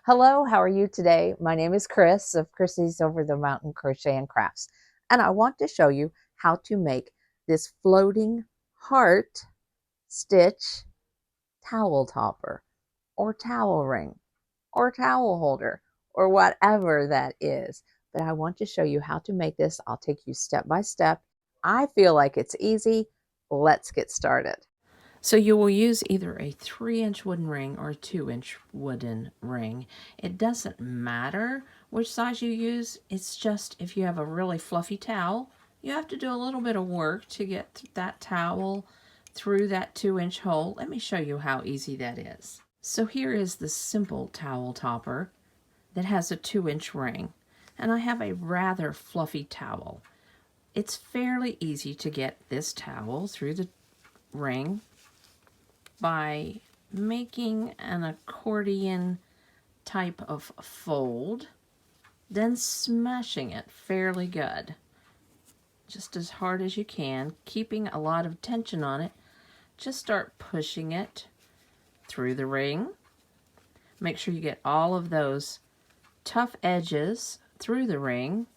Hello, how are you today? My name is Chris of Chrissy's Over the Mountain Crochet and Crafts, and I want to show you how to make this floating heart stitch towel topper or towel ring or towel holder or whatever that is. But I want to show you how to make this. I'll take you step by step. I feel like it's easy. Let's get started. So you will use either a 3-inch wooden ring or a 2-inch wooden ring. It doesn't matter which size you use. It's just if you have a really fluffy towel, you have to do a little bit of work to get that towel through that 2-inch hole. Let me show you how easy that is. So here is the simple towel topper that has a 2-inch ring, and I have a rather fluffy towel. It's fairly easy to get this towel through the ring by making an accordion type of fold, then smashing it fairly good, just as hard as you can, keeping a lot of tension on it. Just start pushing it through the ring. Make sure you get all of those tough edges through the ring,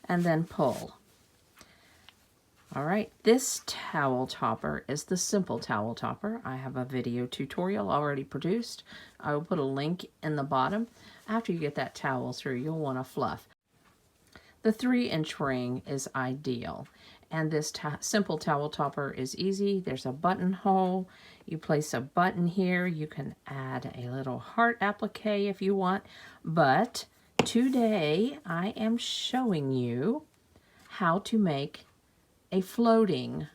and then pull. All right, this towel topper is the simple towel topper. I have a video tutorial already produced. I will put a link in the bottom. After you get that towel through, you'll want to fluff. The 3-inch ring is ideal, and this simple towel topper is easy. There's a buttonhole. You place a button here. You can add a little heart applique if you want, but today I am showing you how to make a floating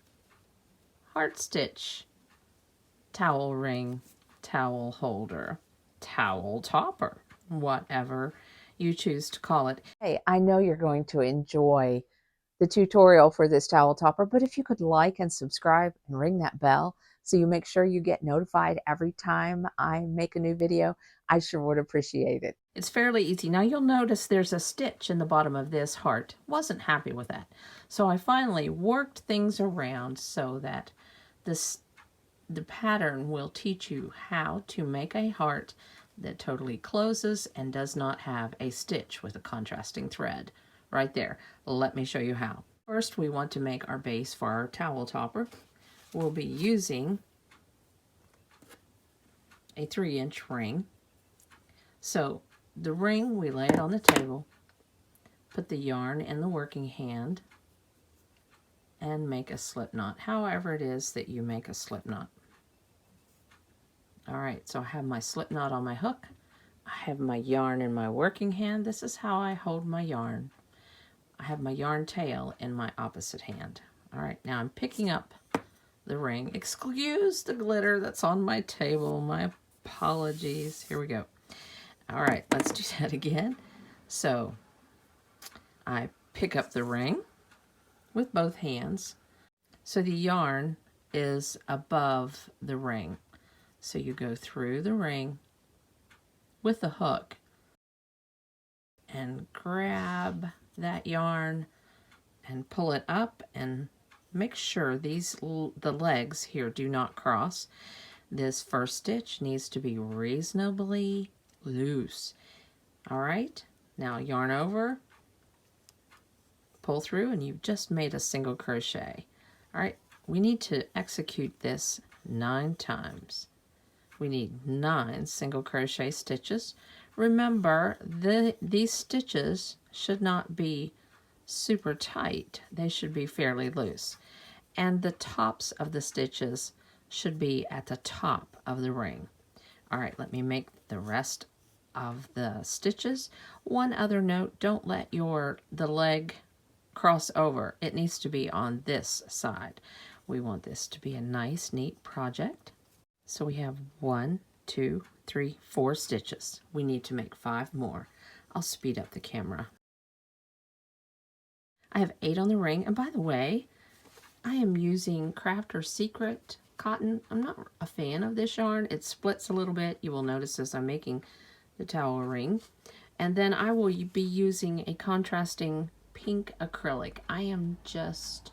heart stitch towel ring, towel holder, towel topper, whatever you choose to call it. Hey, I know you're going to enjoy the tutorial for this towel topper, but if you could like and subscribe and ring that bell so you make sure you get notified every time I make a new video, I sure would appreciate it. It's fairly easy. Now you'll notice there's a stitch in the bottom of this heart. Wasn't happy with that. So I finally worked things around so that the pattern will teach you how to make a heart that totally closes and does not have a stitch with a contrasting thread. Right there. Let me show you how. First, we want to make our base for our towel topper. We'll be using a 3-inch ring. So the ring, we lay it on the table, put the yarn in the working hand, and make a slip knot, however it is that you make a slip knot. All right, so I have my slip knot on my hook. I have my yarn in my working hand. This is how I hold my yarn. I have my yarn tail in my opposite hand. All right, now I'm picking up the ring. Excuse the glitter that's on my table. My apologies. Here we go. All right, let's do that again. So I pick up the ring with both hands. So the yarn is above the ring. So you go through the ring with the hook and grab that yarn and pull it up and make sure the legs here do not cross. This first stitch needs to be reasonably loose. All right, now yarn over, pull through, and you've just made a single crochet. All right, we need to execute this 9 times. We need 9 single crochet stitches. Remember, these stitches should not be super tight. They should be fairly loose. And the tops of the stitches should be at the top of the ring. All right, let me make the rest of the stitches. One other note, don't let the leg cross over. It needs to be on this side. We want this to be a nice, neat project. So we have 1, 2, 3, 4 stitches. We need to make 5 more. I'll speed up the camera. I have 8 on the ring, and by the way, I am using Craft or Secret cotton. I'm not a fan of this yarn. It splits a little bit. You will notice as I'm making the towel ring. And then I will be using a contrasting pink acrylic. I am just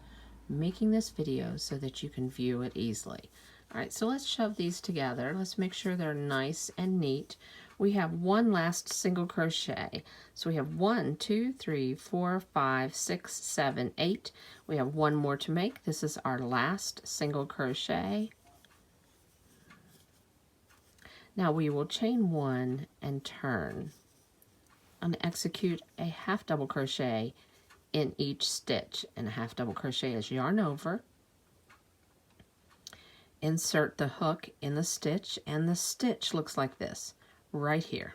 making this video so that you can view it easily. All right, so let's shove these together. Let's make sure they're nice and neat. We have one last single crochet. So we have 1, 2, 3, 4, 5, 6, 7, 8. We have one more to make. This is our last single crochet. Now we will chain 1 and turn and execute a half double crochet in each stitch, and a half double crochet is yarn over. Insert the hook in the stitch, and the stitch looks like this right here.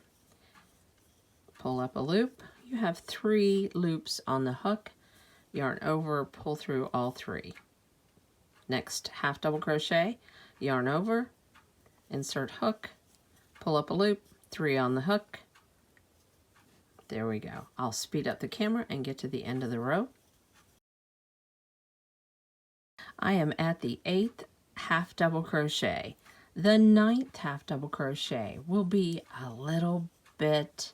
Pull up a loop. You have 3 loops on the hook. Yarn over, pull through all 3. Next half double crochet, yarn over, insert hook, pull up a loop, 3 on the hook. There we go. I'll speed up the camera and get to the end of the row. I am at the 8th half double crochet. The 9th half double crochet will be a little bit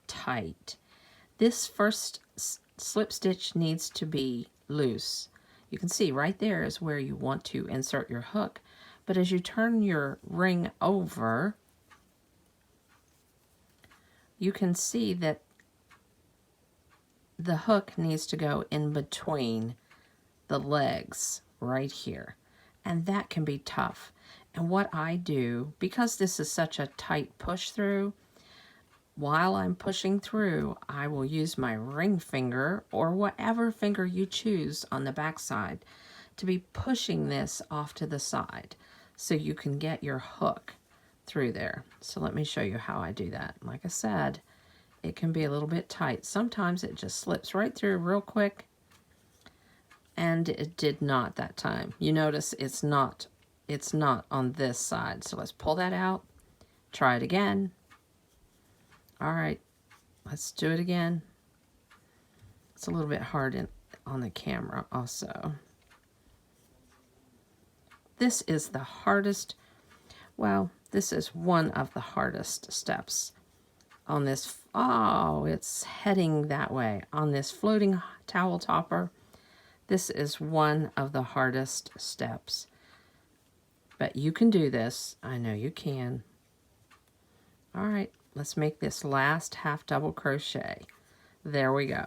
tight. This first slip stitch needs to be loose. You can see right there is where you want to insert your hook, but as you turn your ring over, you can see that the hook needs to go in between the legs right here, and that can be tough. And what I do, because this is such a tight push through, while I'm pushing through, I will use my ring finger or whatever finger you choose on the back side to be pushing this off to the side so you can get your hook through there. So let me show you how I do that. Like I said, it can be a little bit tight. Sometimes it just slips right through real quick, and it did not that time. You notice it's not on this side. So let's pull that out, try it again. All right, let's do it again. It's a little bit hard on the camera also. This is the hardest, well, this is one of the hardest steps on this. Oh, it's heading that way. On this floating towel topper, this is one of the hardest steps. But you can do this. I know you can. All right. Let's make this last half double crochet. There we go.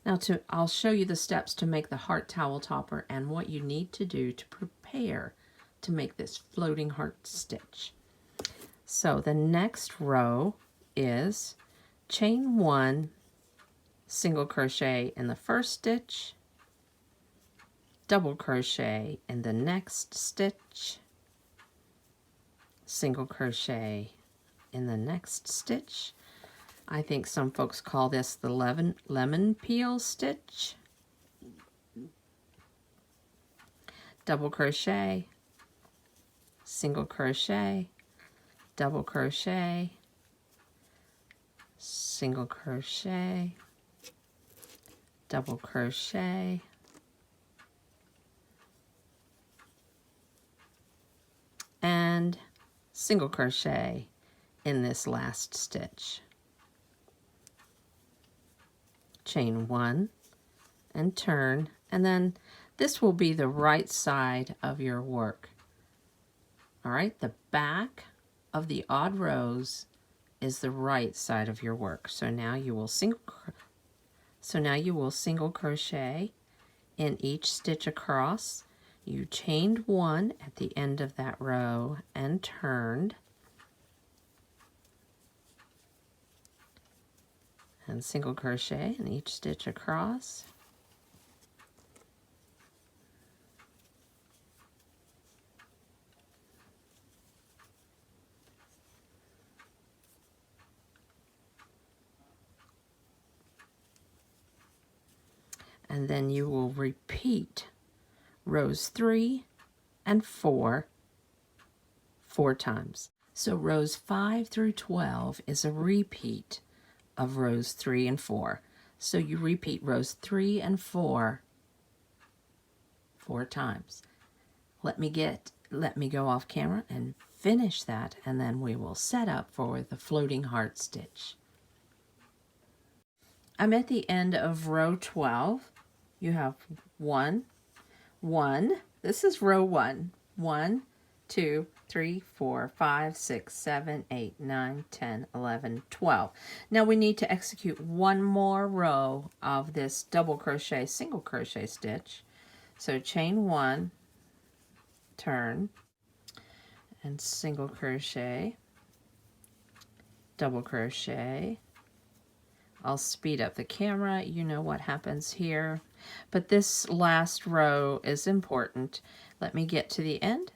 Now I'll show you the steps to make the heart towel topper and what you need to do to prepare to make this floating heart stitch. So the next row is chain 1, single crochet in the first stitch, double crochet in the next stitch, single crochet in the next stitch. I think some folks call this the lemon peel stitch. Double crochet, single crochet, double crochet, single crochet, double crochet, and single crochet in this last stitch. Chain 1 and turn, and then this will be the right side of your work. All right, the back of the odd rows is the right side of your work. So now you will single crochet in each stitch across. You chained 1 at the end of that row and turned, and single crochet in each stitch across. And then you will repeat rows 3 and 4 4 times. So rows 5 through 12 is a repeat of rows 3 and 4. So you repeat rows 3 and 4 4 times. Let me go off camera and finish that, and then we will set up for the floating heart stitch. I'm at the end of row 12. You have 1, 1. This is row 1. 1, 2, 3, 4, 5, 6, 7, 8, 9, 10, 11, 12. Now we need to execute one more row of this double crochet, single crochet stitch. So chain 1, turn, and single crochet, double crochet. I'll speed up the camera, you know what happens here. But this last row is important. Let me get to the end.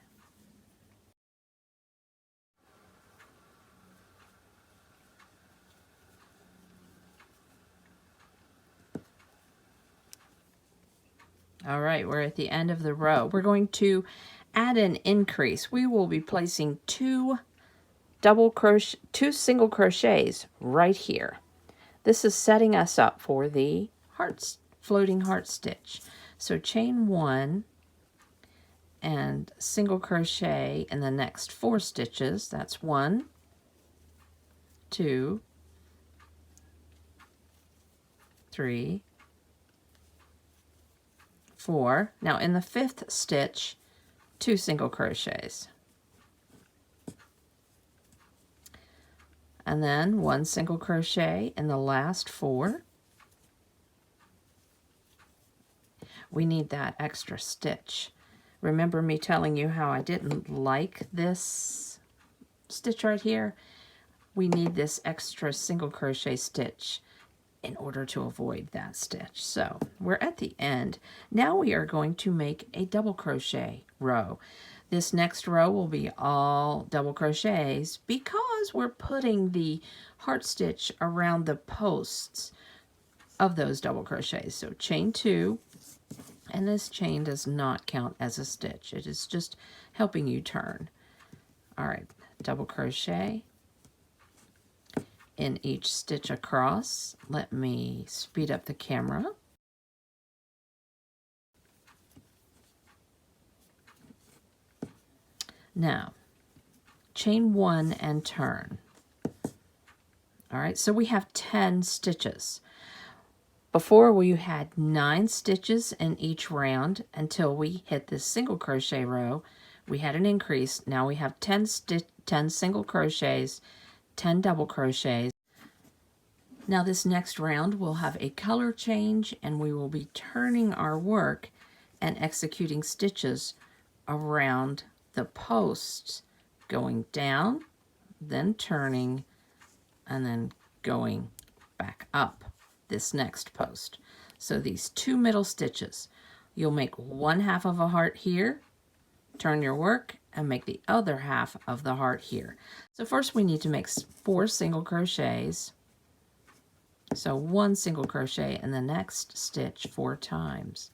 All right, we're at the end of the row. We're going to add an increase. We will be placing two single crochets right here. This is setting us up for the floating heart stitch. So chain 1 and single crochet in the next 4 stitches. That's 1, 2, 3, 4. Now in the 5th stitch, 2 single crochets. And then 1 single crochet in the last 4. We need that extra stitch. Remember me telling you how I didn't like this stitch right here? We need this extra single crochet stitch in order to avoid that stitch. So we're at the end. Now we are going to make a double crochet row. This next row will be all double crochets because we're putting the heart stitch around the posts of those double crochets. So chain 2, and this chain does not count as a stitch. It is just helping you turn. All right, double crochet in each stitch across. Let me speed up the camera. Now, chain 1 and turn. All right, so we have 10 stitches. Before we had 9 stitches in each round until we hit this single crochet row. We had an increase. Now we have 10 single crochets, 10 double crochets. Now this next round we'll have a color change and we will be turning our work and executing stitches around the posts, going down, then turning, and then going back up this next post. So these 2 middle stitches, you'll make 1/2 of a heart here, turn your work, and make the other half of the heart here. So first we need to make 4 single crochets. So 1 single crochet in the next stitch 4 times.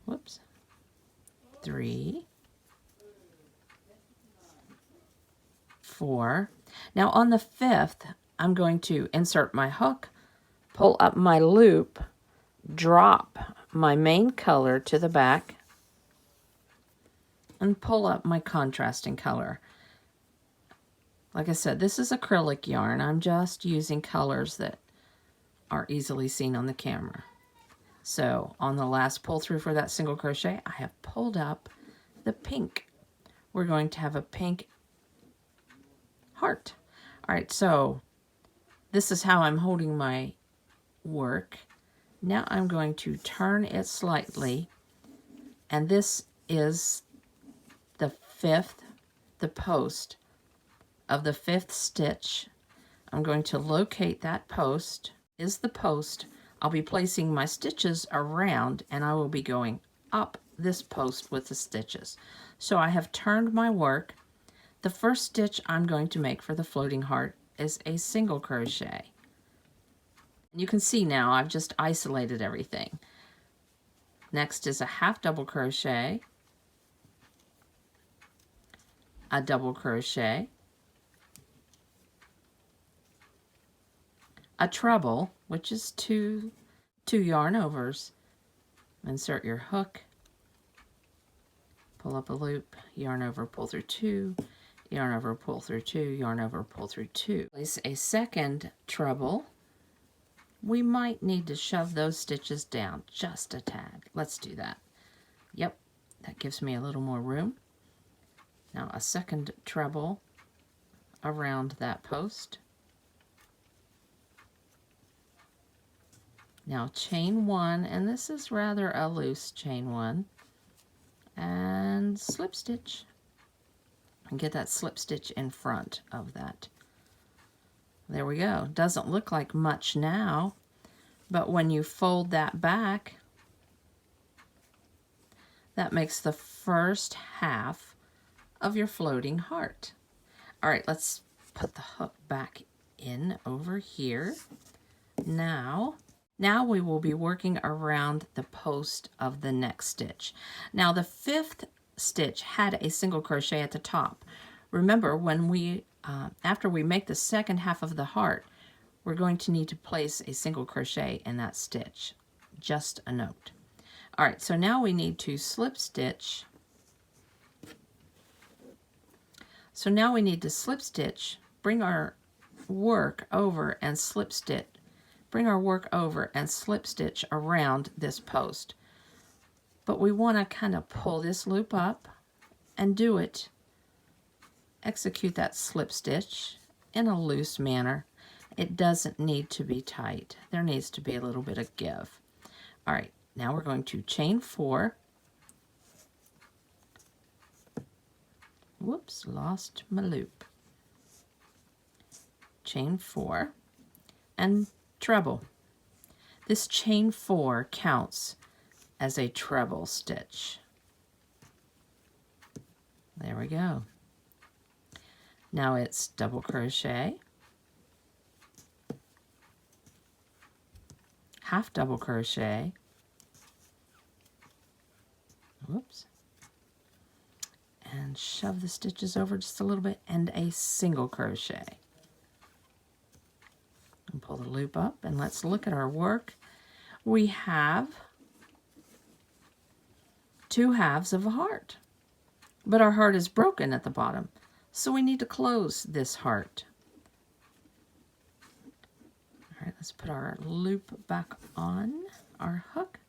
Whoops. 3, 4. Now on the 5th, I'm going to insert my hook, pull up my loop, drop my main color to the back, and pull up my contrasting color. Like I said, this is acrylic yarn. I'm just using colors that are easily seen on the camera. So on the last pull through for that single crochet, I have pulled up the pink. We're going to have a pink heart. All right, so this is how I'm holding my work. Now I'm going to turn it slightly, and this is the 5th, the post of the 5th stitch. I'm going to locate that post, is the post. I'll be placing my stitches around, and I will be going up this post with the stitches. So I have turned my work. The first stitch I'm going to make for the floating heart is a single crochet. You can see now I've just isolated everything. Next is a half double crochet, a double crochet, a treble, which is two yarn overs. Insert your hook, pull up a loop, yarn over, pull through 2, yarn over, pull through 2, yarn over, pull through 2. Place a second treble. We might need to shove those stitches down just a tad. Let's do that. Yep. That gives me a little more room. Now a second treble around that post. Now chain 1, and this is rather a loose chain 1, and slip stitch. And get that slip stitch in front of that. There we go. Doesn't look like much now, but when you fold that back, that makes the first half of your floating heart. All right, let's put the hook back in over here. Now we will be working around the post of the next stitch. Now the 5th stitch had a single crochet at the top. Remember, when we after we make the second half of the heart, we're going to need to place a single crochet in that stitch. Just a note. All right, so now we need to slip stitch. So now we need to slip stitch, bring our work over and slip stitch. Bring our work over and slip stitch around this post. But we want to kind of pull this loop up and do it. Execute that slip stitch in a loose manner. It doesn't need to be tight. There needs to be a little bit of give. All right, now we're going to chain 4. Whoops, lost my loop. Chain 4 and treble. This chain 4 counts as a treble stitch. There we go. Now it's double crochet, half double crochet, whoops, and shove the stitches over just a little bit, and a single crochet. And pull the loop up, and let's look at our work. We have 2 halves of a heart, but our heart is broken at the bottom, so we need to close this heart. All right, let's put our loop back on our hook.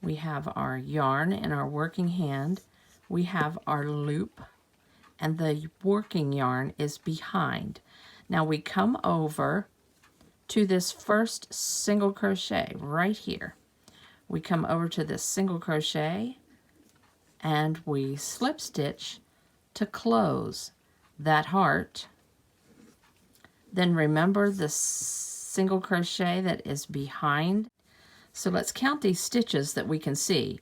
We have our yarn in our working hand. We have our loop, and the working yarn is behind. Now we come over to this first single crochet right here. We come over to this single crochet and we slip stitch to close that heart. Then remember the single crochet that is behind. So let's count these stitches that we can see.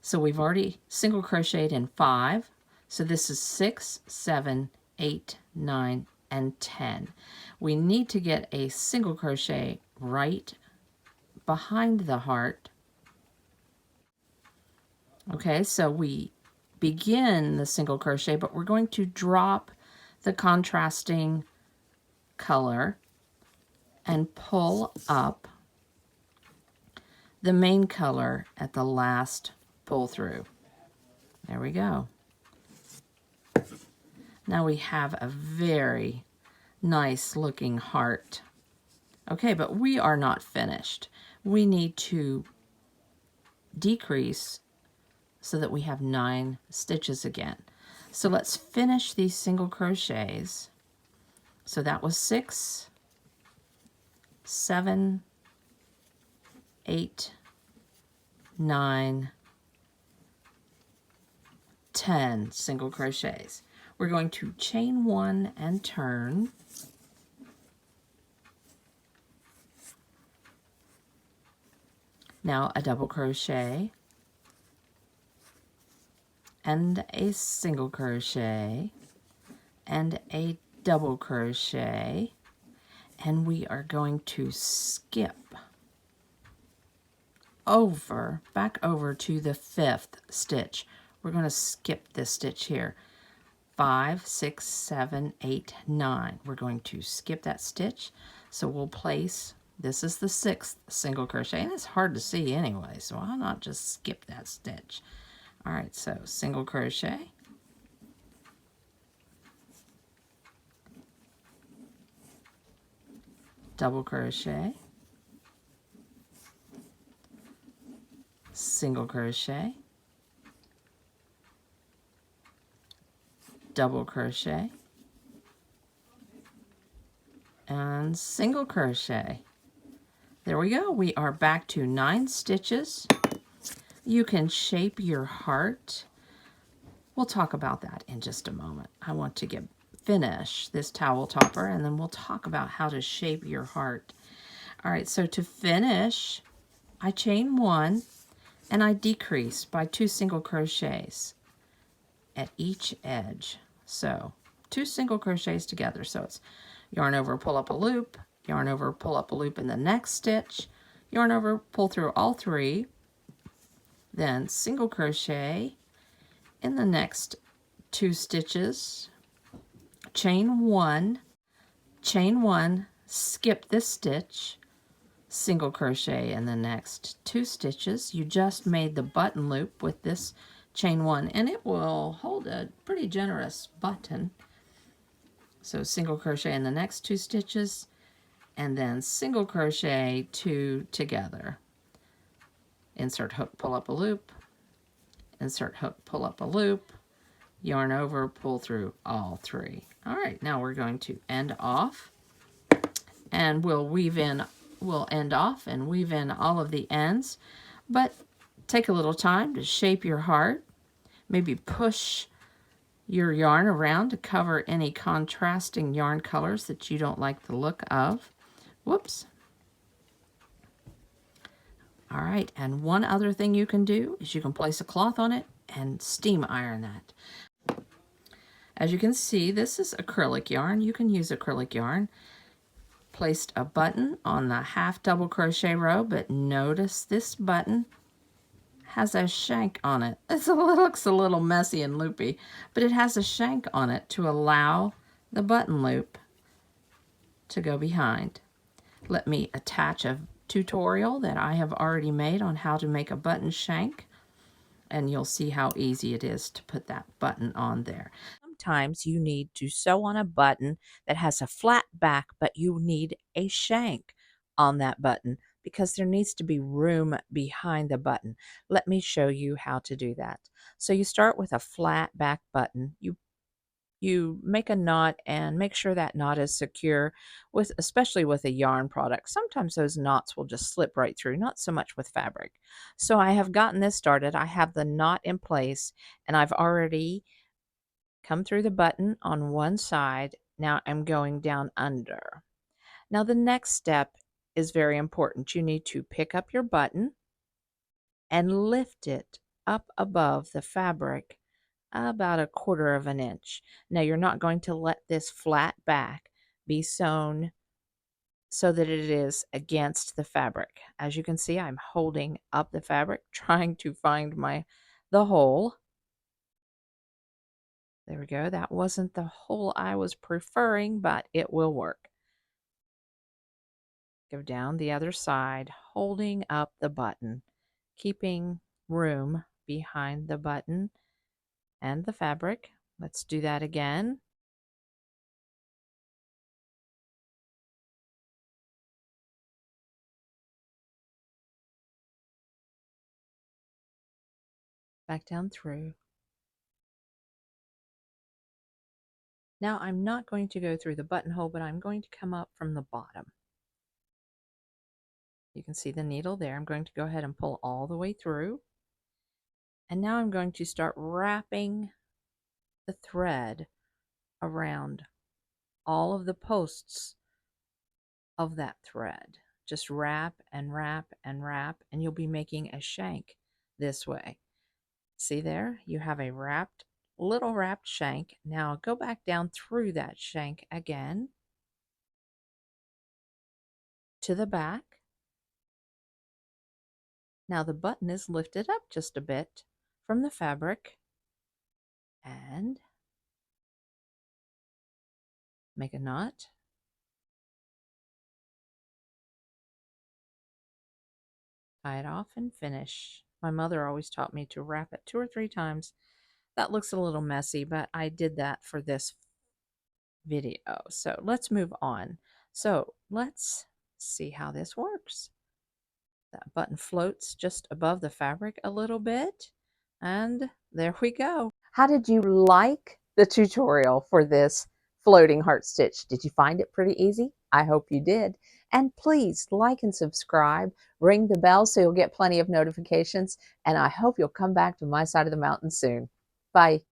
So we've already single crocheted in 5. So this is 6, 7, 8, 9, and 10. We need to get a single crochet right behind the heart. Okay, so we begin the single crochet, but we're going to drop the contrasting color and pull up the main color at the last pull through. There we go. Now we have a very nice looking heart. Okay, but we are not finished. We need to decrease so that we have 9 stitches again. So let's finish these single crochets. So that was 6, 7, 8, 9, 10 single crochets. We're going to chain 1 and turn. Now a double crochet and a single crochet and a double crochet, and we are going to skip over, back over to the 5th stitch. We're going to skip this stitch here. 5, 6, 7, 8, 9. We're going to skip that stitch. So we'll place, this is the 6th single crochet, and it's hard to see anyway, so I'll not just skip that stitch. All right, so single crochet, double crochet, single crochet, double crochet, and single crochet. There we go. We are back to 9 stitches. You can shape your heart. We'll talk about that in just a moment. I want to finish this towel topper, and then we'll talk about how to shape your heart. All right, so to finish, I chain 1 and I decrease by 2 single crochets at each edge. So 2 single crochets together. So it's yarn over, pull up a loop, yarn over, pull up a loop in the next stitch, yarn over, pull through all 3, then single crochet in the next 2 stitches, chain 1, skip this stitch, single crochet in the next 2 stitches. You just made the button loop with this chain 1, and it will hold a pretty generous button. So single crochet in the next 2 stitches, and then single crochet 2 together. Insert hook, pull up a loop, insert hook, pull up a loop, yarn over, pull through all 3. All right, now we're going to end off, and we'll end off and weave in all of the ends, but take a little time to shape your heart. Maybe push your yarn around to cover any contrasting yarn colors that you don't like the look of. Whoops. All right, and one other thing you can do is you can place a cloth on it and steam iron that. As you can see, this is acrylic yarn. You can use acrylic yarn. Placed a button on the half double crochet row, but notice this button has a shank on it. It looks a little messy and loopy, but it has a shank on it to allow the button loop to go behind. Let me attach a tutorial that I have already made on how to make a button shank, and you'll see how easy it is to put that button on there. Sometimes you need to sew on a button that has a flat back, but you need a shank on that button because there needs to be room behind the button. Let me show you how to do that. So you start with a flat back button. You make a knot and make sure that knot is secure, especially with a yarn product. Sometimes those knots will just slip right through, not so much with fabric. So I have gotten this started. I have the knot in place, and I've already come through the button on one side. Now I'm going down under. Now the next step is very important. You need to pick up your button and lift it up above the fabric about 1/4 of an inch. Now you're not going to let this flat back be sewn so that it is against the fabric. As you can see, I'm holding up the fabric, trying to find the hole. There we go. That wasn't the hole I was preferring, but it will work. Go down the other side, holding up the button, keeping room behind the button and the fabric. Let's do that again. Back down through. Now I'm not going to go through the buttonhole, but I'm going to come up from the bottom. You can see the needle there. I'm going to go ahead and pull all the way through. And now I'm going to start wrapping the thread around all of the posts of that thread. Just wrap and wrap and wrap, and you'll be making a shank this way. See there? You have a little wrapped shank. Now go back down through that shank again to the back. Now the button is lifted up just a bit from the fabric, and make a knot. Tie it off and finish. My mother always taught me to wrap it 2 or 3 times. That looks a little messy, but I did that for this video. So let's move on. So let's see how this works. That button floats just above the fabric a little bit, and there we go. How did you like the tutorial for this floating heart stitch. Did you find it pretty easy? I hope you did. And please like and subscribe, ring the bell so you'll get plenty of notifications, and I hope you'll come back to my side of the mountain soon. Bye.